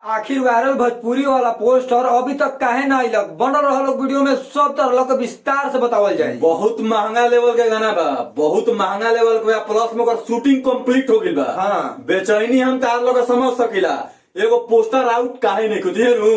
आखिर वायरल भोजपुरी वाला पोस्टर अभी तक काहे ना आइलक। बनल रहल वीडियो में सब तरह के विस्तार से बतावल जाए। बहुत महंगा लेवल के गाना बा, बहुत महंगा लेवल के बा, प्लस में ओकर शूटिंग कंप्लीट हो गई बा। हाँ। बेचैनी हम तार लोग समझ सकीला। एगो पोस्टर आउट काहे नहीं खुदिए नु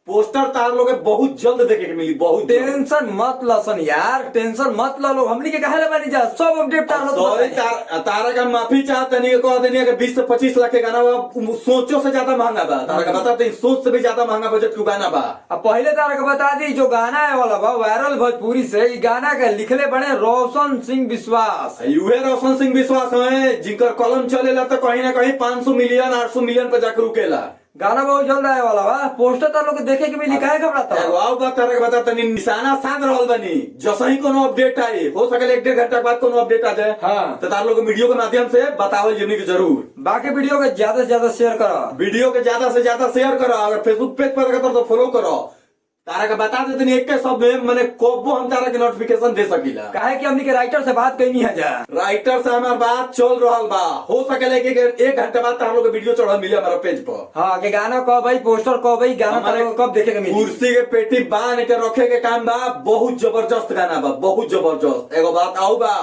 पोस्टर तार लोग बहुत जल्द देखे के मिली। बहुत टेंशन मत लसन यार, टेंशन मत लो लोग, हमनी के काहे ला बनी जा सब अपडेट तार लोग सॉरी बताई। तारा का माफी चाहते नहीं कह देनी कि 20 से 25 लाख के गाना बा, सोचो से ज्यादा महंगा बा। तारा का बताते सोच से भी ज्यादा महंगा बजट का गाना बा। अब पहले तारा के बता दी जो गाना है वाला बा वायरल भोजपुरी से, ई गाना के लिखले बने रोशन सिंह विश्वास। युवे रोशन सिंह विश्वास है जिनकर कलम चलेला तो कहीं ना कहीं 500 मिलियन 800 मिलियन पे जाकर रुकेला। गाना बहुत जल्द आए वाला बा, पोस्टर तार लोग के देखे के मिली, काहे घबराता एगो आउ बात तारा के बता तनी निशाना साध रहल बनी। जसही कोनो अपडेट आई हो सकले 1-1.5 घंटा बाद कोनो अपडेट आ जाए। हाँ। तो तार लोग वीडियो के माध्यम से बतावल जरूरी के जरूर। बाकी वीडियो के ज्यादा से ज्यादा शेयर करो, वीडियो के ज्यादा से ज्यादा शेयर करो। अगर फेसबुक पेज पर देखो तो फॉलो करो। तारा के बता देते एक के शब्द में मैंने कोबो हम तारा के नोटिफिकेशन दे सकीला। काहे कि हमनी के राइटर से बात कही है जा। राइटर से हमार बात चल रहल बा। हो सकेला कि 1 घंटे बाद तार लोग के वीडियो चढ़ल मिले हमारा पेज पर। हाँ कि गाना कब भाई, पोस्टर कब भाई, गाना तार लोग को कब देखे के मिली। कुर्सी के पेटी बांध के रखे के काम बा। बहुत जबरदस्त गाना बा, बहुत जबरदस्त। एगो बात आऊ बा,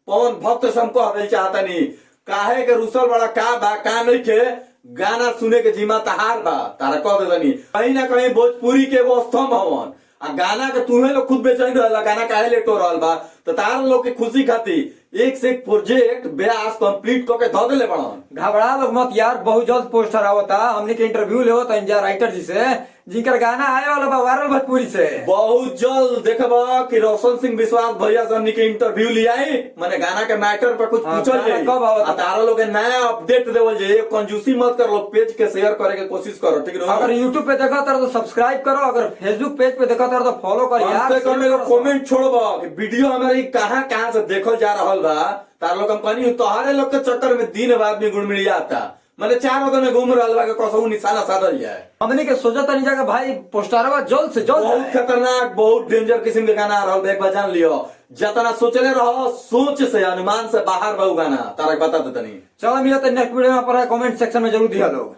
पवन भक्त से हमको हमें चाहता नहीं काहे के रुसल बड़ा का नहीं के गाना सुने के जिम्मा तहार बा। तारा कह देनी कहीं ना कहीं भोजपुरी के एगो स्तंभ हवन। आ गाना के तुम्हें लोग खुद बेचैन रहला, गाना काहे लेट हो रहल बा। तो तार लोग के खुशी खातिर एक से एक प्रोजेक्ट ब्यास कंप्लीट करके धो देले बड़न। घबरा लोग मत यार, बहुत जल्द पोस्टर आवता। हमने के इंटरव्यू ले होता इंजा राइटर जी से जिनकर गाना आए वाला बा वायरल भोजपुरी से। बहुत जल्द देखबा कि रोशन सिंह विश्वास भैया से हमनी के इंटरव्यू लियाई। माने गाना के मैटर पर कुछ पूछल गाना जाई। कब आवता? आ तारा लोग के नया अपडेट देवल जाई। कंजूसी मत कर लो, पेज के शेयर करे के कोशिश करो, ठीक है। अगर यूट्यूब पे देखा तर तो सब्सक्राइब करो, अगर फेसबुक पेज पे देखा तर तो फॉलो कर कम यार। से कम एगो कमेंट छोड़बा कि वीडियो हमारी कहाँ से देखल जा रहल बा। तार लोग हम कहनी तोहरे लोग के चक्कर में दिन बाद में गुड़मिड़ियाता। मैंने 4 दिन में घूम रहल बा के कसहु निशाना साधल जाए। हमने के सोचा तनी जाके भाई पोस्टरवा जल्द से जल्द बहुत आए। खतरनाक, बहुत डेंजर किस्म के गाना आ रहल बा। एक बार जान लियो, जितना सोचले रहो सोच से अनुमान से बाहर बा उ गाना। तारा के बता देतनी। चलो मिलते नेक्स्ट वीडियो में, पर कमेंट सेक्शन में जरूर दिया लोग।